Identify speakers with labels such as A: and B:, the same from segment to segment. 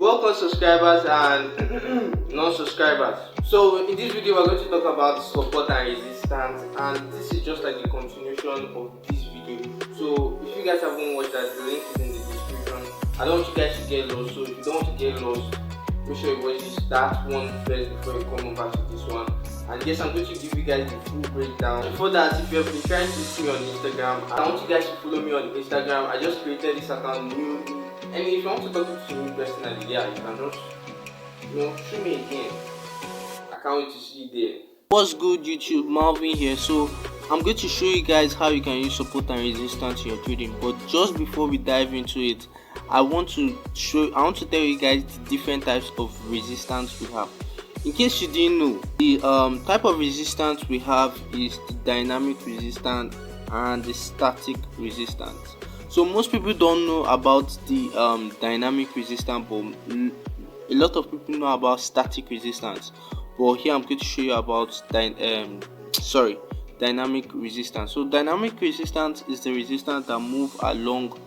A: Welcome subscribers and non-subscribers. So in this video we're going to talk about support and resistance, and this is just like a continuation of this video. So if you guys haven't watched that, the link is in the description. I don't want you guys to get lost, so if you don't want to get lost, make sure you watch that one first before you come over to this one. And yes, I'm going to give you guys the full breakdown. Before that, if you have been trying to see me on Instagram, I want you guys to follow me on Instagram. I just created this account new. And if you want to talk to me personally, yeah, you can just, shoot me again. I can't wait to see you there. What's good, YouTube? Malvin here. So I'm going to show you guys how you can use support and resistance in your trading. But just before we dive into it, I want to tell you guys the different types of resistance we have. In case you didn't know, the type of resistance we have is the dynamic resistance and the static resistance. So most people don't know about the dynamic resistance, but a lot of people know about static resistance. But here I'm going to show you about dynamic resistance. So dynamic resistance is the resistance that move along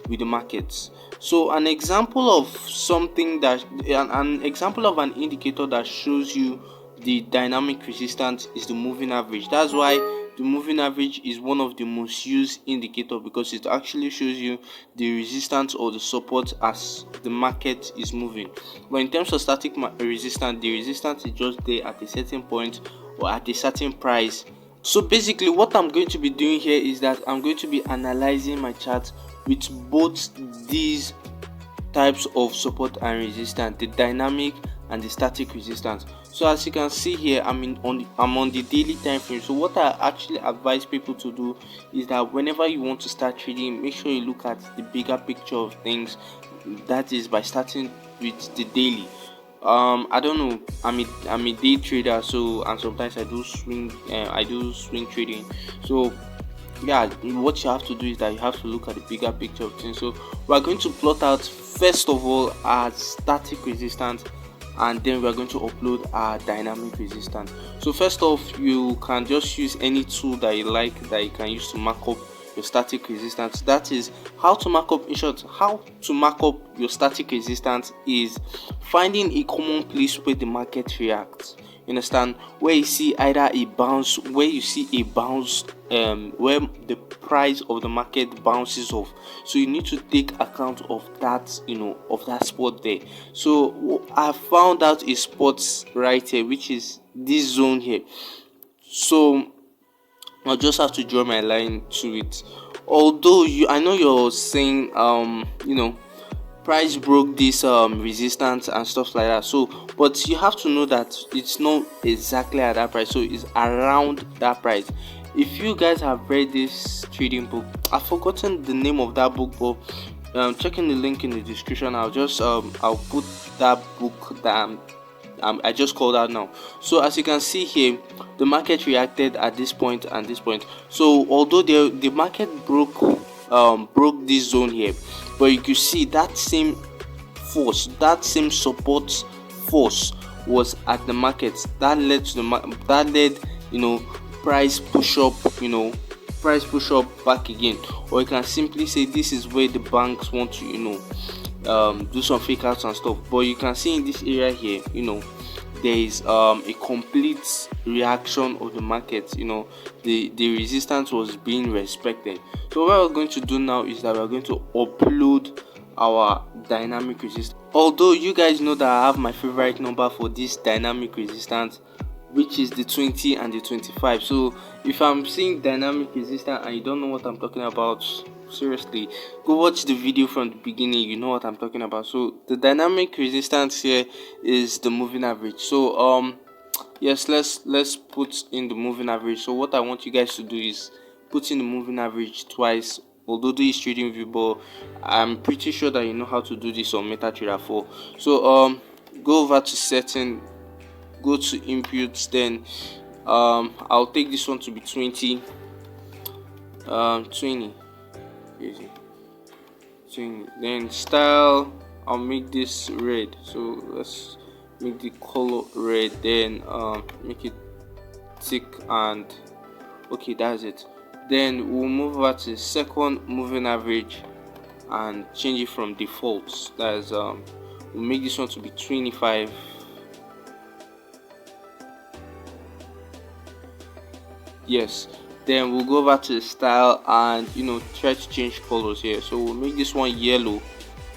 A: with the markets. So an example of an example of an indicator that shows you the dynamic resistance is the moving average. That's why the moving average is one of the most used indicator, because it actually shows you the resistance or the support as the market is moving. But in terms of static resistance, the resistance is just there at a certain point or at a certain price. So basically what I'm going to be doing here is that I'm going to be analyzing my chart with both these types of support and resistance, the dynamic and the static resistance. So as you can see here, I'm on the daily time frame. So what I actually advise people to do is that whenever you want to start trading, make sure you look at the bigger picture of things. That is by starting with the daily. I don't know, I'm a day trader, so, and sometimes I do swing trading. So yeah, what you have to do is that you have to look at the bigger picture of things. So we're going to plot out first of all our static resistance, and then we're going to upload our dynamic resistance. So first off, you can just use any tool that you like that you can use to mark up your static resistance. That is how to mark up. In short, how to mark up your static resistance is finding a common place where the market reacts. You understand? Where you see either a bounce, where the price of the market bounces off. So you need to take account of that, of that spot there. So I found out a spot right here, which is this zone here. So I'll just have to draw my line to it. Although I know you're saying price broke this resistance and stuff like that. So but you have to know that it's not exactly at that price, so it's around that price. If you guys have read this trading book, I've forgotten the name of that book, but checking the link in the description, I'll put that book that I just called out now. So as you can see here, the market reacted at this point and this point. So although the market broke this zone here, but you can see that same force, that same support force was at the market. That led price push up back again. Or you can simply say this is where the banks want to do some fake outs and stuff. But you can see in this area here, there is a complete reaction of the market. The resistance was being respected. So what we're going to do now is that we're going to upload our dynamic resistance. Although you guys know that I have my favorite number for this dynamic resistance, which is the 20 and the 25. So if I'm seeing dynamic resistance and you don't know what I'm talking about, seriously, go watch the video from the beginning. You know what I'm talking about. So the dynamic resistance here is the moving average. So yes, let's put in the moving average. So what I want you guys to do is put in the moving average twice. Although this is Tradingview, but I'm pretty sure that you know how to do this on MetaTrader 4. So go over to setting, go to inputs, then I'll take this one to be 20, 20, then style, I'll make this red. So let's make the color red, then make it thick, and okay, that's it. Then we'll move over to second moving average and change it from defaults. That is we'll make this one to be 25. Yes, then we'll go over to the style and try to change colors here. So we'll make this one yellow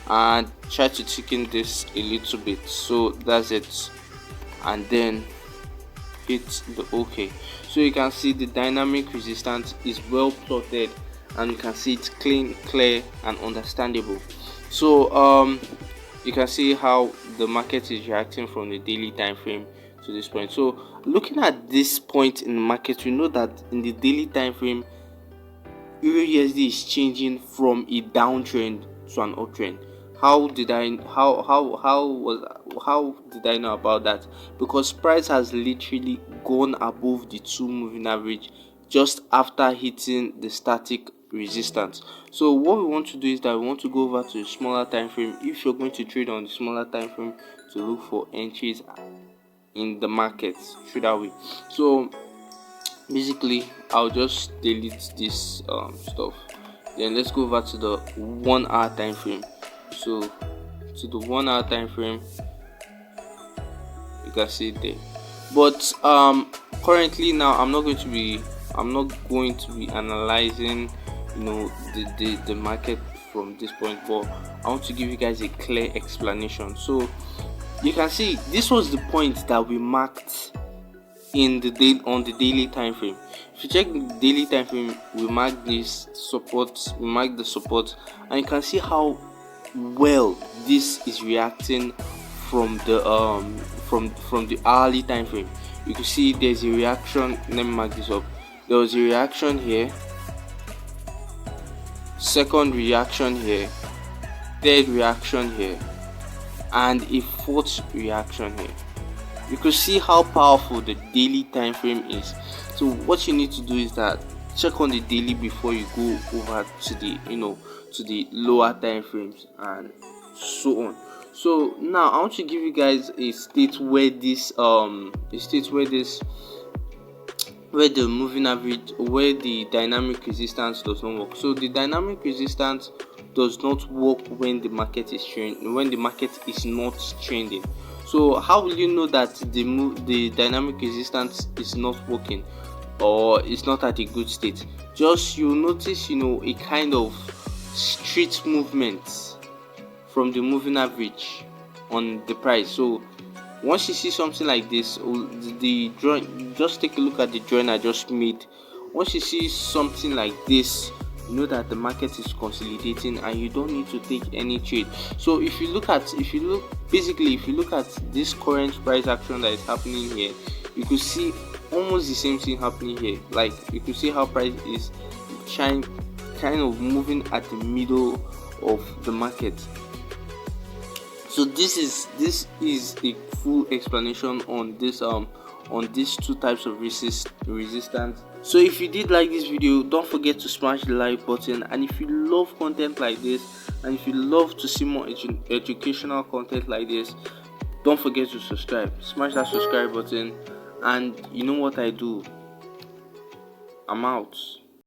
A: and try to thicken this a little bit. So that's it, and then hit the OK. So you can see the dynamic resistance is well plotted, and you can see it's clean, clear, and understandable. So you can see how the market is reacting from the daily time frame to this point. So looking at this point in the market, we know that in the daily time frame, EURUSD is changing from a downtrend to an uptrend. How did I know about that? Because price has literally gone above the 2 moving average just after hitting the static resistance. So what we want to do is that we want to go over to a smaller time frame. If you're going to trade on the smaller time frame, to look for entries in the market through that way. So basically I'll just delete this stuff. Then let's go over to the 1 hour time frame. So to the 1 hour time frame, you can see it there. But currently now I'm not going to be analyzing the market from this point, but I want to give you guys a clear explanation. So you can see this was the point that we marked in the day on the daily time frame. If you check the daily time frame, we marked this support, and you can see how well this is reacting from the from the hourly time frame. You can see there's a reaction. Let me mark this up. There was a reaction here, second reaction here, third reaction here, and a fourth reaction here. You can see how powerful the daily time frame is. So what you need to do is that check on the daily before you go over to the to the lower time frames and so on. So now I want to give you guys a state where where the moving average, where the dynamic resistance does not work. So the dynamic resistance does not work when the market is not trending. So how will you know that the dynamic resistance is not working or it's not at a good state? Just you notice a kind of street movement from the moving average on the price. So once you see something like this, just take a look at the drawing I just made. Once you see something like this, you know that the market is consolidating and you don't need to take any trade. So if you look at this current price action that is happening here, you could see almost the same thing happening here. Like you could see how price is kind of moving at the middle of the market. So this is a full explanation on these two types of resistance. So if you did like this video, don't forget to smash the like button, and if you love content like this, and if you love to see more educational content like this, don't forget to subscribe. Smash that subscribe button, and you know what I do, I'm out.